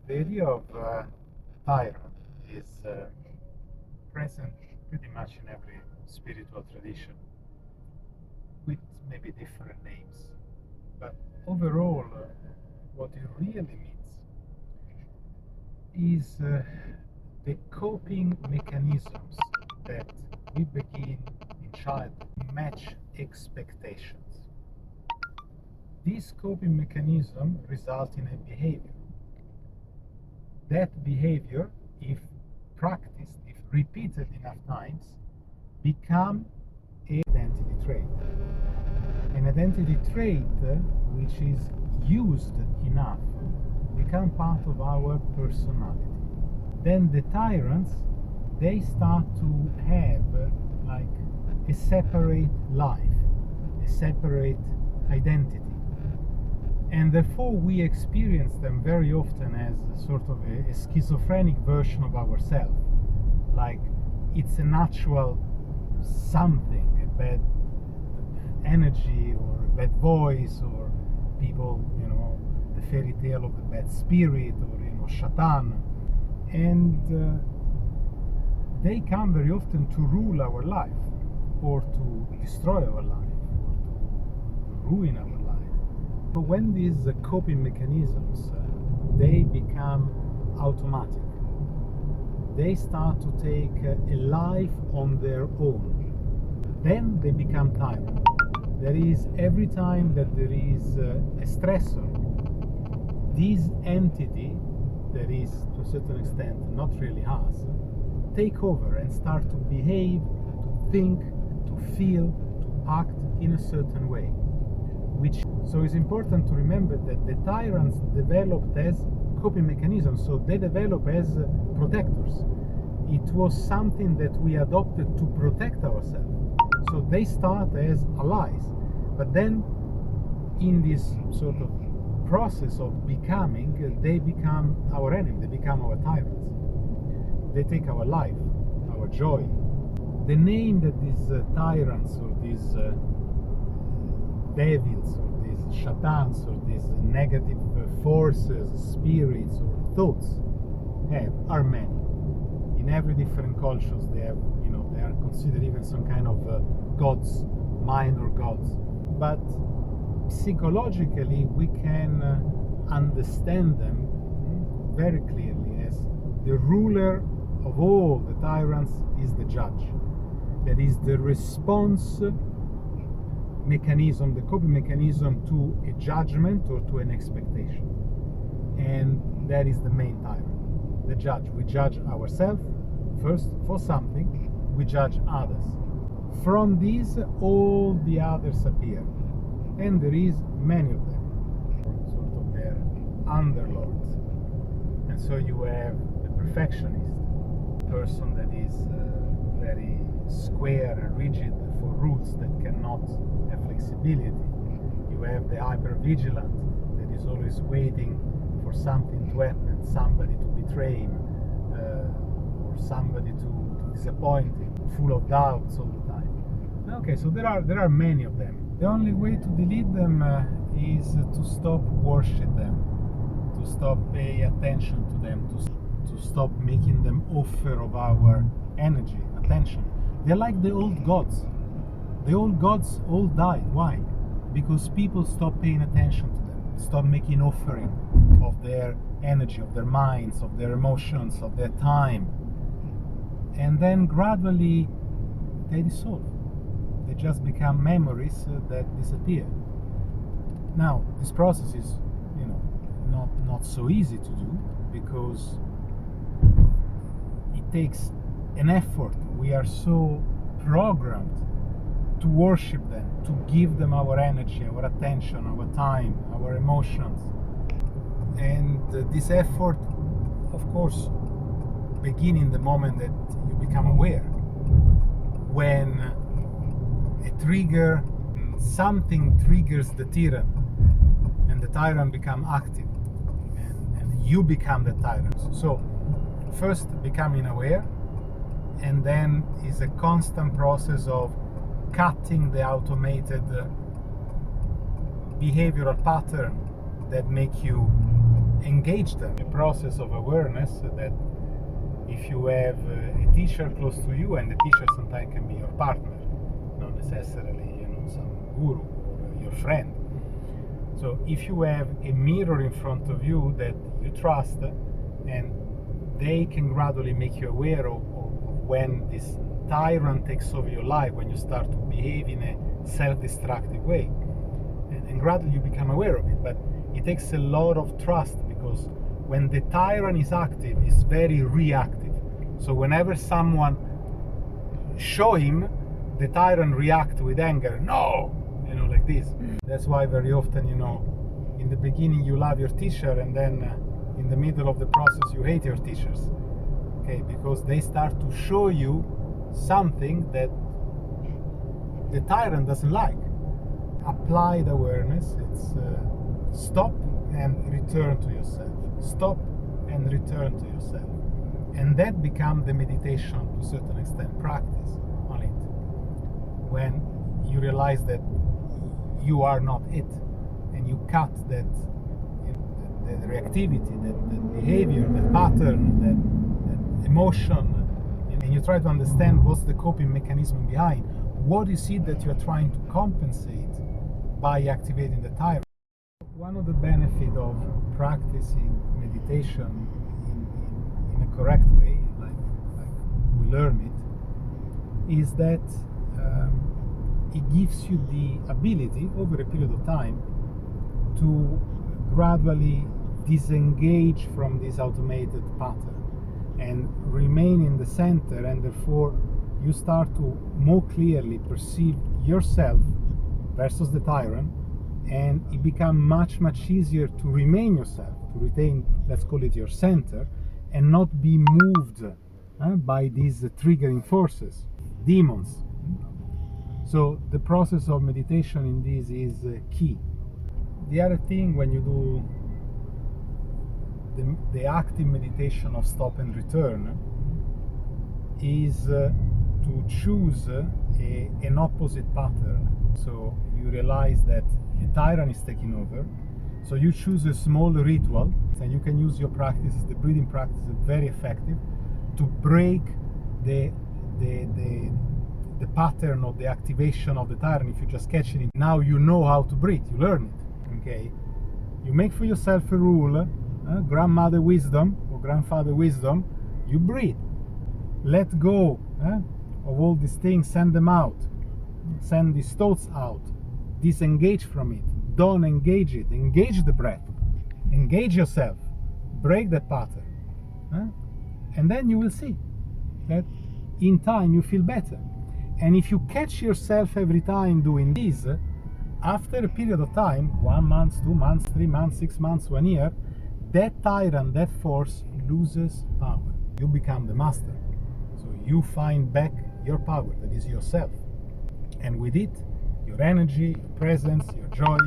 The idea of tyrant is present pretty much in every spiritual tradition, with maybe different names. But overall, what it really means is the coping mechanisms that we begin in childhood match expectations. These coping mechanisms result in a behavior. That behavior, if practiced, if repeated enough times, become an identity trait. An identity trait which is used enough become part of our personality. Then the tyrants, they start to have like a separate life, a separate identity. And therefore we experience them very often as a sort of a schizophrenic version of ourselves. Like it's a natural something, a bad energy or a bad voice, or people, the fairy tale of the bad spirit, or Shaitan. And they come very often to rule our life, or to destroy our life, or to ruin our life. But when these coping mechanisms, they become automatic, they start to take a life on their own, then they become tyrant. There is, every time that there is a stressor, this entity that is to a certain extent not really us, take over and start to behave, to think, to feel, to act in a certain way. So it's important to remember that the tyrants developed as coping mechanisms, so they develop as protectors. It was something that we adopted to protect ourselves. So they start as allies, but then in this sort of process of becoming, they become our enemy, they become our tyrants. They take our life, our joy. The name that these tyrants, or these devils, or these shatans, or these negative forces, spirits, or thoughts have are many. In every different cultures, they have, they are considered even some kind of gods, minor gods. But psychologically, we can understand them very clearly as the ruler of all the tyrants is the judge. That is the response mechanism, the coping mechanism to a judgment or to an expectation. And that is the main tyrant, the judge. We judge ourselves first for something, we judge others. From these, all the others appear. And there is many of them, sort of their underlords. And so you have the perfectionist, person that is very square and rigid for rules that cannot have flexibility. You have the hyper-vigilant that is always waiting for something to happen, somebody to betray him, or somebody to disappoint him, full of doubts all the time. Okay, so there are many of them. The only way to delete them is to stop worship them, to stop pay attention to them, to stop making them offer of our energy, attention. They're like the old gods. The old gods all died. Why? Because people stopped paying attention to them, stopped making offering of their energy, of their minds, of their emotions, of their time. And then gradually they dissolve. They just become memories that disappear. Now, this process is, not so easy to do, because it takes an effort. We are so programmed to worship them, to give them our energy, our attention, our time, our emotions. And this effort, of course, begins in the moment that you become aware. When a trigger, something triggers the tyrant, and the tyrant becomes active, and you become the tyrant. So first becoming aware, and then is a constant process of cutting the automated behavioral pattern that make you engage them. A process of awareness that if you have a teacher close to you, and the teacher sometimes can be your partner, not necessarily, you know, some guru or your friend. So if you have a mirror in front of you that you trust, and they can gradually make you aware of when this tyrant takes over your life, when you start to behave in a self-destructive way, and gradually you become aware of it. But it takes a lot of trust, because when the tyrant is active, it's very reactive. So whenever someone show him, the tyrant react with anger, no, you know, like this. That's why very often, you know, in the beginning you love your teacher, and then in the middle of the process you hate your teachers. Okay, because they start to show you something that the tyrant doesn't like. Applied awareness, it's stop and return to yourself. Stop and return to yourself. And that becomes the meditation to a certain extent, practice on it. When you realize that you are not it, and you cut that, the reactivity, that behavior, that pattern, that emotion, and you try to understand what's the coping mechanism behind. What is it that you're trying to compensate by activating the tyrant? One of the benefits of practicing meditation in a correct way, like we learn it, is that it gives you the ability over a period of time to gradually disengage from this automated pattern and remain in the center, and therefore you start to more clearly perceive yourself versus the tyrant, and it becomes much easier to remain yourself, to retain, let's call it, your center, and not be moved by these triggering forces, demons. So the process of meditation in this is key. The other thing, when you do the active meditation of stop and return, is to choose an opposite pattern. So you realize that a tyrant is taking over, so you choose a small ritual, and you can use your practices, the breathing practice is very effective, to break the pattern of the activation of the tyrant. If you just catch it, now you know how to breathe, you learn it. Okay, you make for yourself a rule, grandmother wisdom or grandfather wisdom, you breathe. Let go of all these things, send them out, send these thoughts out, disengage from it, don't engage it, engage the breath, engage yourself, break the pattern, and then you will see that in time you feel better. And if you catch yourself every time doing this, after a period of time, 1 month, 2 months, 3 months, 6 months, 1 year, that tyrant, that force loses power. You become the master. So you find back your power, that is yourself. And with it, your energy, your presence, your joy,